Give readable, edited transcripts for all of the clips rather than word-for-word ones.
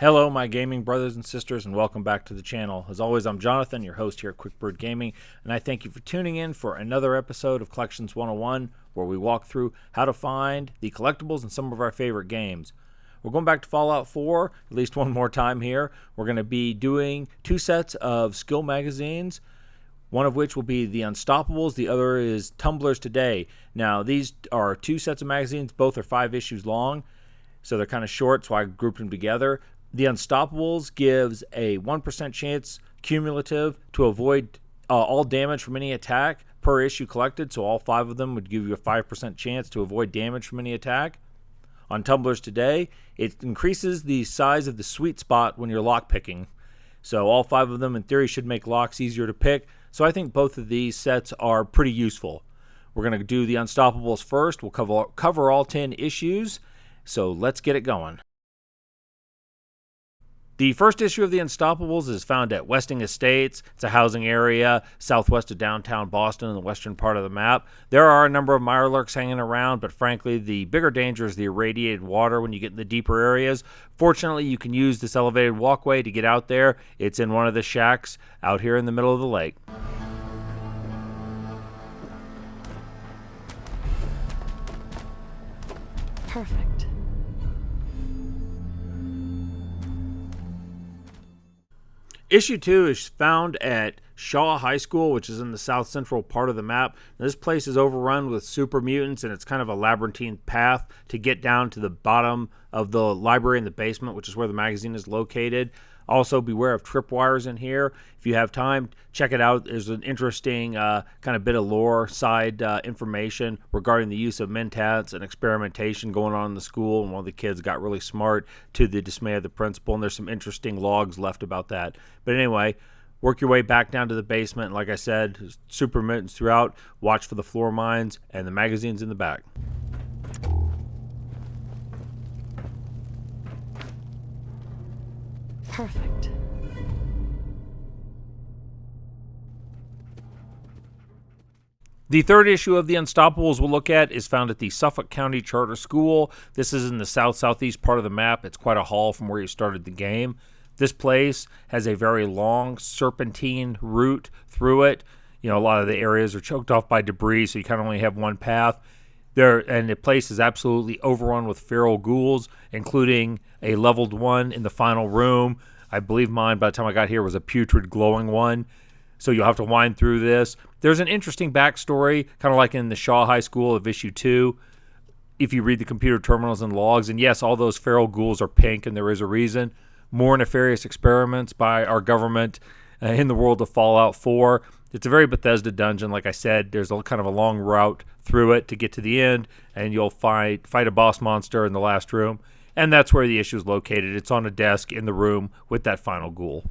Hello, my gaming brothers and sisters, and welcome back to the channel. As always, I'm Jonathan, your host here at QuickBird Gaming, and I thank you for tuning in for another episode of Collections 101, where we walk through how to find the collectibles in some of our favorite games. We're going back to Fallout 4, at least one more time here. We're going to be doing two sets of skill magazines, one of which will be the Unstoppables, the other is Tumblers Today. Now, these are two sets of magazines, both are 5 issues long, so they're kind of short, so I grouped them together. The Unstoppables gives a 1% chance cumulative to avoid all damage from any attack per issue collected, so all 5 of them would give you a 5% chance to avoid damage from any attack. On Tumblers Today, it increases the size of the sweet spot when you're lockpicking. So all 5 of them, in theory, should make locks easier to pick. So I think both of these sets are pretty useful. We're going to do the Unstoppables first. We'll cover all 10 issues. So let's get it going. The first issue of the Unstoppables is found at Westing Estates. It's a housing area southwest of downtown Boston in the western part of the map. There are a number of mirelurks hanging around, but frankly, the bigger danger is the irradiated water when you get in the deeper areas. Fortunately, you can use this elevated walkway to get out there. It's in one of the shacks out here in the middle of the lake. Perfect. Issue 2 is found at Shaw High School, which is in the south central part of the map. This place is overrun with super mutants, and it's kind of a labyrinthine path to get down to the bottom of the library in the basement, which is where the magazine is located. Also, beware of tripwires in here. If you have time, check it out. There's an interesting kind of bit of lore side information regarding the use of mentats and experimentation going on in the school, and one of the kids got really smart to the dismay of the principal, and there's some interesting logs left about that. But anyway, work your way back down to the basement. And like I said, super mutants throughout. Watch for the floor mines and the magazines in the back. Perfect. The third issue of the Unstoppables we'll look at is found at the Suffolk County Charter School. This is in the south-southeast part of the map. It's quite a haul from where you started the game. This place has a very long serpentine route through it. You know, a lot of the areas are choked off by debris, so you kind of only have one path. And the place is absolutely overrun with feral ghouls, including a leveled one in the final room. I believe mine, by the time I got here, was a putrid glowing one. So you'll have to wind through this. There's an interesting backstory, kind of like in the Shaw High School of issue 2, if you read the computer terminals and logs. And yes, all those feral ghouls are pink, and there is a reason. More nefarious experiments by our government in the world of Fallout 4. It's a very Bethesda dungeon. Like I said, there's a kind of a long route through it to get to the end, and you'll fight a boss monster in the last room. And that's where the issue is located. It's on a desk in the room with that final ghoul.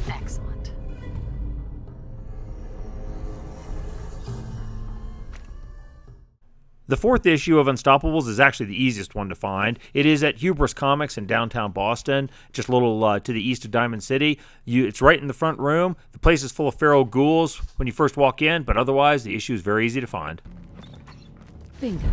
Excellent. The fourth issue of Unstoppables is actually the easiest one to find. It is at Hubris Comics in downtown Boston, just a little to the east of Diamond City. It's right in the front room. The place is full of feral ghouls when you first walk in, but otherwise the issue is very easy to find. Bingo.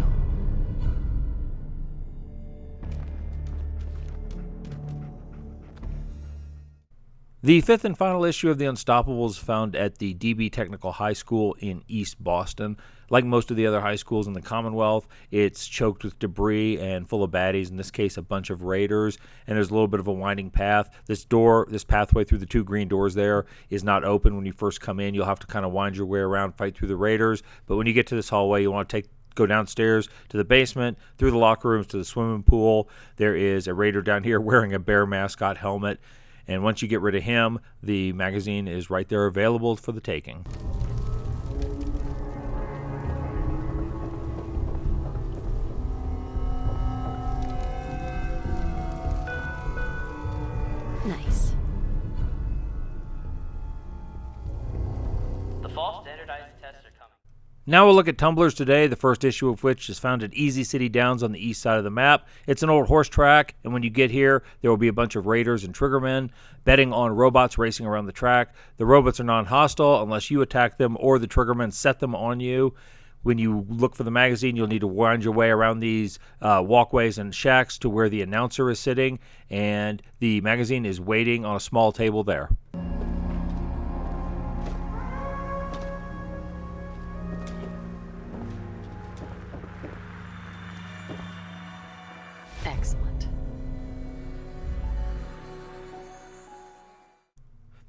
The fifth and final issue of the Unstoppables is found at the DB Technical High School in East Boston. Like most of the other high schools in the Commonwealth, it's choked with debris and full of baddies, in this case a bunch of raiders, and there's a little bit of a winding path. This pathway through the 2 green doors there is not open when you first come in. You'll have to kind of wind your way around, fight through the raiders, but when you get to this hallway, you want to go downstairs to the basement, through the locker rooms to the swimming pool. There is a raider down here wearing a bear mascot helmet. And once you get rid of him, the magazine is right there available for the taking. Nice. The fall standardized tests are coming. Now we'll look at Tumblers Today, the first issue of which is found at Easy City Downs on the east side of the map. It's an old horse track, and when you get here, there will be a bunch of raiders and triggermen betting on robots racing around the track. The robots are non-hostile unless you attack them or the triggermen set them on you. When you look for the magazine, you'll need to wind your way around these walkways and shacks to where the announcer is sitting, and the magazine is waiting on a small table there. Excellent.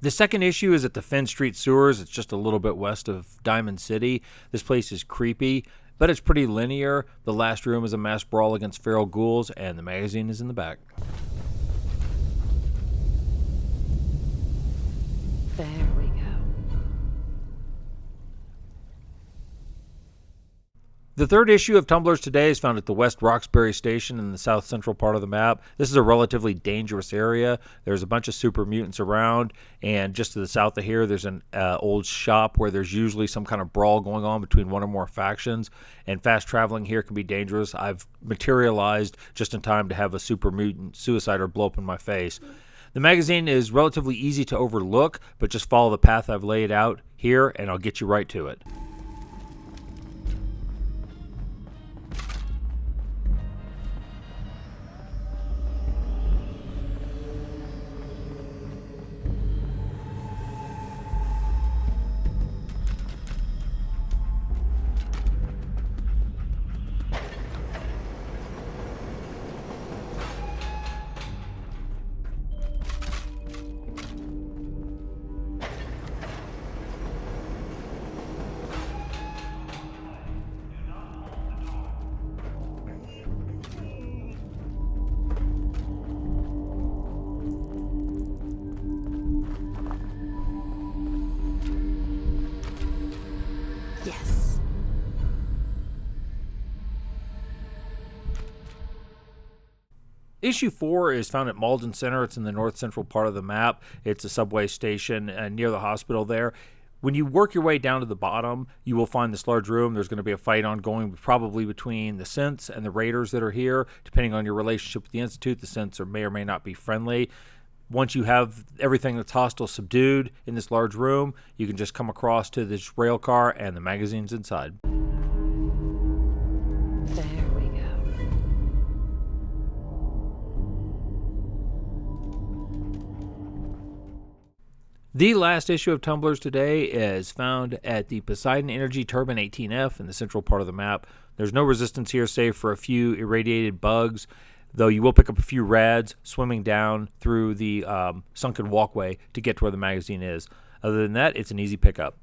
The second issue is at the Fens Street sewers. It's just a little bit west of Diamond City. This place is creepy, but it's pretty linear. The last room is a mass brawl against feral ghouls, and the magazine is in the back. There we go. The third issue of Tumblers Today is found at the West Roxbury station in the south central part of the map. This is a relatively dangerous area. There's a bunch of super mutants around, and just to the south of here, there's an old shop where there's usually some kind of brawl going on between one or more factions, and fast traveling here can be dangerous. I've materialized just in time to have a super mutant suicider blow up in my face. The magazine is relatively easy to overlook, but just follow the path I've laid out here, and I'll get you right to it. Yes. Issue 4 is found at Malden Center. It's in the north central part of the map. It's a subway station near the hospital there. When you work your way down to the bottom, you will find this large room. There's going to be a fight ongoing, probably between the Synths and the Raiders that are here. Depending on your relationship with the Institute, the Synths may or may not be friendly. Once you have everything that's hostile subdued in this large room, you can just come across to this rail car, and the magazine's inside. There we go. The last issue of Tumblers Today is found at the Poseidon Energy Turbine 18F in the central part of the map. There's no resistance here save for a few irradiated bugs, though you will pick up a few rads swimming down through the sunken walkway to get to where the magazine is. Other than that, it's an easy pickup.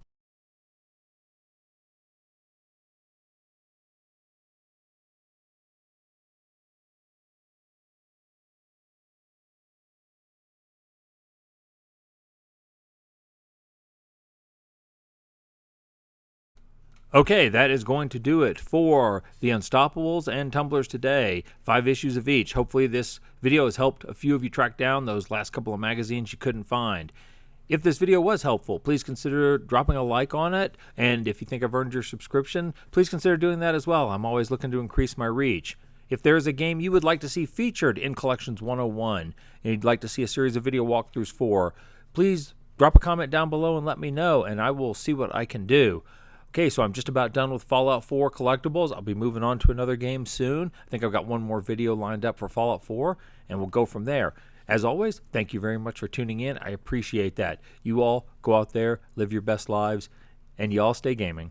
Okay, that is going to do it for The Unstoppables and Tumblers Today. 5 issues of each. Hopefully this video has helped a few of you track down those last couple of magazines you couldn't find. If this video was helpful, please consider dropping a like on it. And if you think I've earned your subscription, please consider doing that as well. I'm always looking to increase my reach. If there is a game you would like to see featured in Collections 101, and you'd like to see a series of video walkthroughs for, please drop a comment down below and let me know, and I will see what I can do. Okay, so I'm just about done with Fallout 4 collectibles. I'll be moving on to another game soon. I think I've got one more video lined up for Fallout 4, and we'll go from there. As always, thank you very much for tuning in. I appreciate that. You all go out there, live your best lives, and you all stay gaming.